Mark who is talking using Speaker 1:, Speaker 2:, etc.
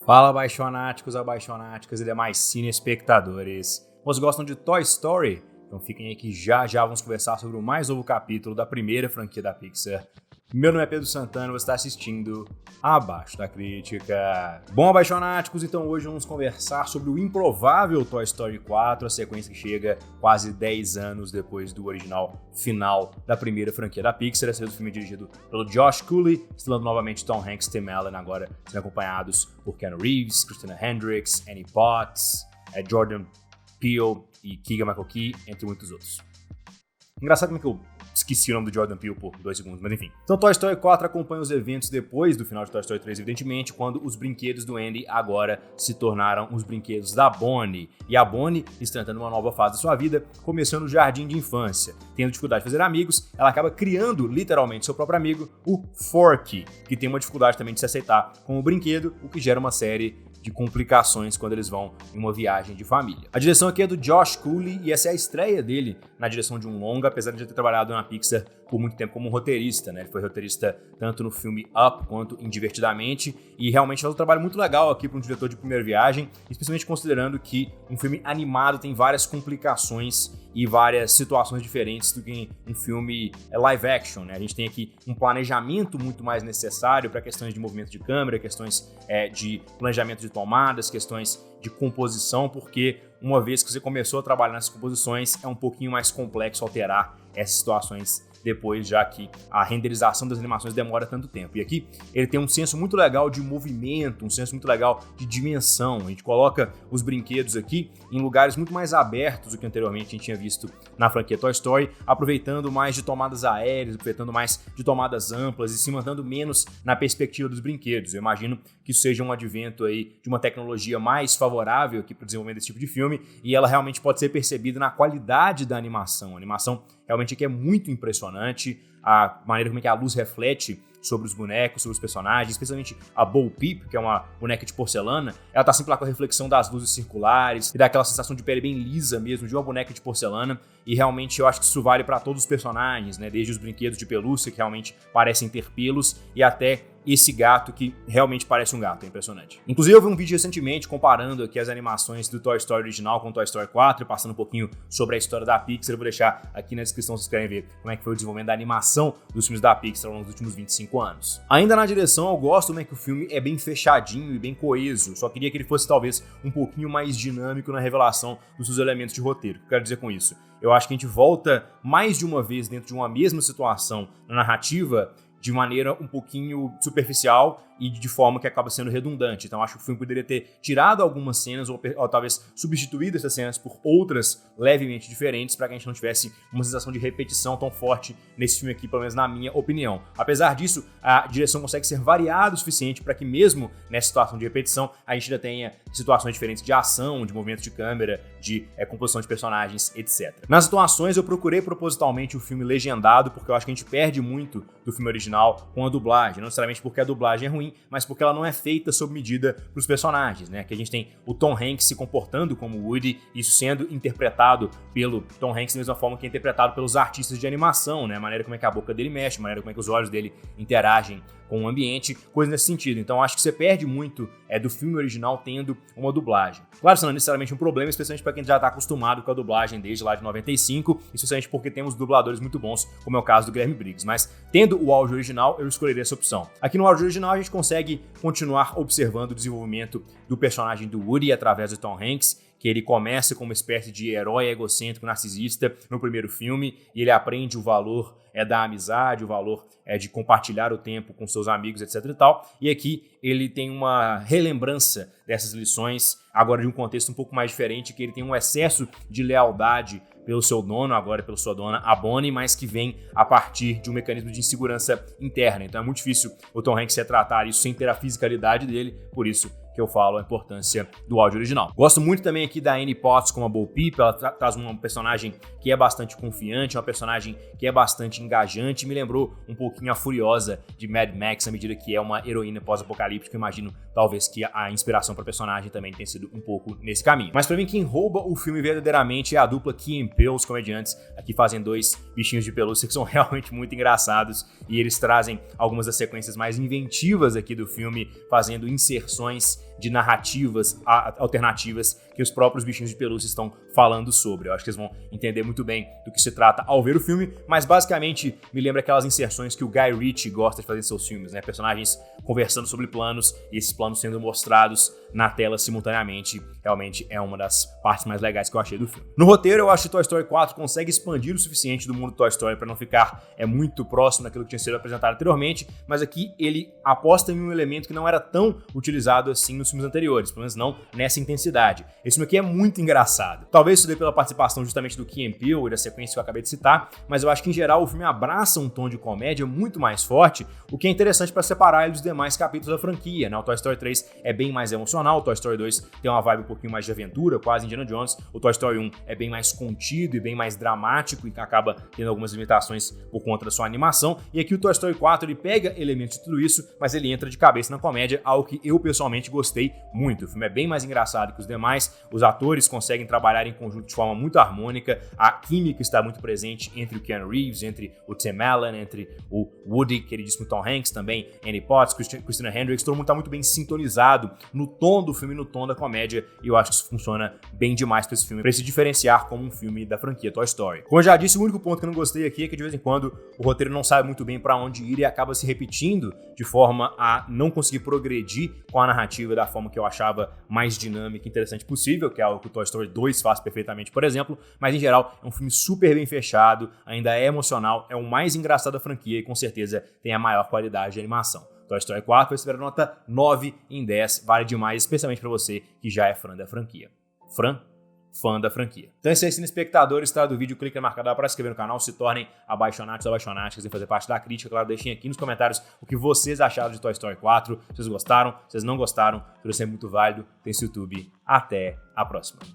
Speaker 1: Fala, abaixonáticos, abaixonáticas e demais cinespectadores. Vocês gostam de Toy Story? Então fiquem aí que já vamos conversar sobre o mais novo capítulo da primeira franquia da Pixar. Meu nome é Pedro Santana e você está assistindo Abaixo da Crítica. Bom, abaixonáticos, então hoje vamos conversar sobre o improvável Toy Story 4, a sequência que chega quase 10 anos depois do original final da primeira franquia da Pixar. Esse filme é dirigido pelo Josh Cooley, estrelando novamente Tom Hanks e Tim Allen, agora sendo acompanhados por Keanu Reeves, Christina Hendricks, Annie Potts, Jordan Peele e Keegan-Michael Key, entre muitos outros. Engraçado como é que eu esqueci o nome do Jordan Peele por 2 segundos, mas enfim. Então Toy Story 4 acompanha os eventos depois do final de Toy Story 3, evidentemente, quando os brinquedos do Andy agora se tornaram os brinquedos da Bonnie. E a Bonnie está entrando numa nova fase da sua vida, começando o jardim de infância. Tendo dificuldade de fazer amigos, ela acaba criando literalmente seu próprio amigo, o Forky, que tem uma dificuldade também de se aceitar como brinquedo, o que gera uma série de complicações quando eles vão em uma viagem de família. A direção aqui é do Josh Cooley e essa é a estreia dele na direção de um longa, apesar de já ter trabalhado na Pixar por muito tempo como roteirista, né? Ele foi roteirista tanto no filme Up quanto em Divertidamente e realmente faz um trabalho muito legal aqui para um diretor de primeira viagem, especialmente considerando que um filme animado tem várias complicações e várias situações diferentes do que um filme live action, né? A gente tem aqui um planejamento muito mais necessário para questões de movimento de câmera, questões de planejamento de tomadas, questões de composição, porque uma vez que você começou a trabalhar nessas composições, é um pouquinho mais complexo alterar essas situações depois, já que a renderização das animações demora tanto tempo. E aqui ele tem um senso muito legal de movimento, um senso muito legal de dimensão. A gente coloca os brinquedos aqui em lugares muito mais abertos do que anteriormente a gente tinha visto na franquia Toy Story, aproveitando mais de tomadas aéreas, aproveitando mais de tomadas amplas e se mantendo menos na perspectiva dos brinquedos. Eu imagino que isso seja um advento aí de uma tecnologia mais favorável aqui para o desenvolvimento desse tipo de filme e ela realmente pode ser percebida na qualidade da animação. A animação realmente aqui é muito impressionante, a maneira como é que a luz reflete sobre os bonecos, sobre os personagens, especialmente a Bo Peep, que é uma boneca de porcelana, ela tá sempre lá com a reflexão das luzes circulares e dá aquela sensação de pele bem lisa mesmo, de uma boneca de porcelana, e realmente eu acho que isso vale para todos os personagens, né, desde os brinquedos de pelúcia, que realmente parecem ter pelos, e até esse gato que realmente parece um gato, é impressionante. Inclusive eu vi um vídeo recentemente comparando aqui as animações do Toy Story original com o Toy Story 4, passando um pouquinho sobre a história da Pixar. Eu vou deixar aqui na descrição se vocês querem ver como é que foi o desenvolvimento da animação dos filmes da Pixar ao longo dos últimos 25 anos. Ainda na direção, eu gosto, né, que o filme é bem fechadinho e bem coeso, só queria que ele fosse talvez um pouquinho mais dinâmico na revelação dos seus elementos de roteiro. O que eu quero dizer com isso? Eu acho que a gente volta mais de uma vez dentro de uma mesma situação na narrativa de maneira um pouquinho superficial e de forma que acaba sendo redundante. Então acho que o filme poderia ter tirado algumas cenas ou talvez substituído essas cenas por outras levemente diferentes para que a gente não tivesse uma sensação de repetição tão forte nesse filme aqui, pelo menos na minha opinião. Apesar disso, a direção consegue ser variada o suficiente para que mesmo nessa situação de repetição a gente ainda tenha situações diferentes de ação, de movimento de câmera, de composição de personagens, etc. Nas situações eu procurei propositalmente o filme legendado porque eu acho que a gente perde muito do filme original com a dublagem, não necessariamente porque a dublagem é ruim, mas porque ela não é feita sob medida para os personagens, né? Que a gente tem o Tom Hanks se comportando como Woody, isso sendo interpretado pelo Tom Hanks da mesma forma que é interpretado pelos artistas de animação, né? A maneira como é que a boca dele mexe, a maneira como é que os olhos dele interagem com o ambiente, coisa nesse sentido. Então acho que você perde muito do filme original tendo uma dublagem. Claro, isso não é necessariamente um problema, especialmente para quem já está acostumado com a dublagem desde lá de 95, especialmente porque temos dubladores muito bons, como é o caso do Guilherme Briggs. Mas tendo o áudio original, eu escolheria essa opção. Aqui no áudio original a gente consegue continuar observando o desenvolvimento do personagem do Woody através do Tom Hanks, que ele começa como uma espécie de herói egocêntrico, narcisista no primeiro filme, e ele aprende o valor da amizade, o valor de compartilhar o tempo com seus amigos, etc e tal. E aqui ele tem uma relembrança dessas lições, agora de um contexto um pouco mais diferente, que ele tem um excesso de lealdade pelo seu dono, agora pela sua dona, a Bonnie, mas que vem a partir de um mecanismo de insegurança interna. Então é muito difícil o Tom Hanks retratar isso sem ter a fisicalidade dele, por isso que eu falo a importância do áudio original. Gosto muito também aqui da Annie Potts como a Bo Peep, ela traz uma personagem que é bastante confiante, uma personagem que é bastante engajante, me lembrou um pouquinho a Furiosa de Mad Max, à medida que é uma heroína pós-apocalíptica. Imagino talvez que a inspiração para a personagem também tenha sido um pouco nesse caminho. Mas para mim quem rouba o filme verdadeiramente é a dupla Key and Peele, os comediantes aqui fazem 2 bichinhos de pelúcia que são realmente muito engraçados e eles trazem algumas das sequências mais inventivas aqui do filme, fazendo inserções de narrativas alternativas que os próprios bichinhos de pelúcia estão falando sobre. Eu acho que eles vão entender muito bem do que se trata ao ver o filme, mas basicamente me lembra aquelas inserções que o Guy Ritchie gosta de fazer em seus filmes, né? Personagens conversando sobre planos e esses planos sendo mostrados na tela simultaneamente. Realmente é uma das partes mais legais que eu achei do filme. No roteiro, eu acho que Toy Story 4 consegue expandir o suficiente do mundo do Toy Story para não ficar muito próximo daquilo que tinha sido apresentado anteriormente, mas aqui ele aposta em um elemento que não era tão utilizado assim nos filmes anteriores, pelo menos não nessa intensidade. Esse filme aqui é muito engraçado. Talvez isso dê pela participação justamente do Key & Peele e da sequência que eu acabei de citar, mas eu acho que em geral o filme abraça um tom de comédia muito mais forte, o que é interessante para separar ele dos demais capítulos da franquia, né? O Toy Story 3 é bem mais emocional, o Toy Story 2 tem uma vibe um pouquinho mais de aventura, quase Indiana Jones, o Toy Story 1 é bem mais contido e bem mais dramático e acaba tendo algumas limitações por conta da sua animação, e aqui o Toy Story 4 ele pega elementos de tudo isso, mas ele entra de cabeça na comédia, algo que eu pessoalmente gostei muito. O filme é bem mais engraçado que os demais, os atores conseguem trabalhar em conjunto de forma muito harmônica, a química está muito presente entre o Keanu Reeves, entre o Tim Allen, entre o Woody, queridíssimo Tom Hanks, também Annie Potts, Christina Hendricks, todo mundo está muito bem sintonizado no tom do filme, no tom da comédia, e eu acho que isso funciona bem demais para esse filme, para se diferenciar como um filme da franquia Toy Story. Como eu já disse, o único ponto que eu não gostei aqui é que de vez em quando o roteiro não sabe muito bem para onde ir e acaba se repetindo de forma a não conseguir progredir com a narrativa da forma que eu achava mais dinâmica e interessante possível, que é algo que o Toy Story 2 faz perfeitamente, por exemplo, mas em geral é um filme super bem fechado, ainda é emocional, é o mais engraçado da franquia e com certeza tem a maior qualidade de animação. Toy Story 4 vai receber a nota 9 em 10, vale demais, especialmente para você que já é fã da franquia. Fã da franquia. Então é isso aí, espectadores, tá? Do vídeo, clique na marca para se inscrever no canal, se tornem apaixonados ou apaixonáticas e fazer parte da crítica. Claro, deixem aqui nos comentários o que vocês acharam de Toy Story 4, se vocês gostaram, se vocês não gostaram, tudo sempre muito válido. Tem esse YouTube. Até a próxima.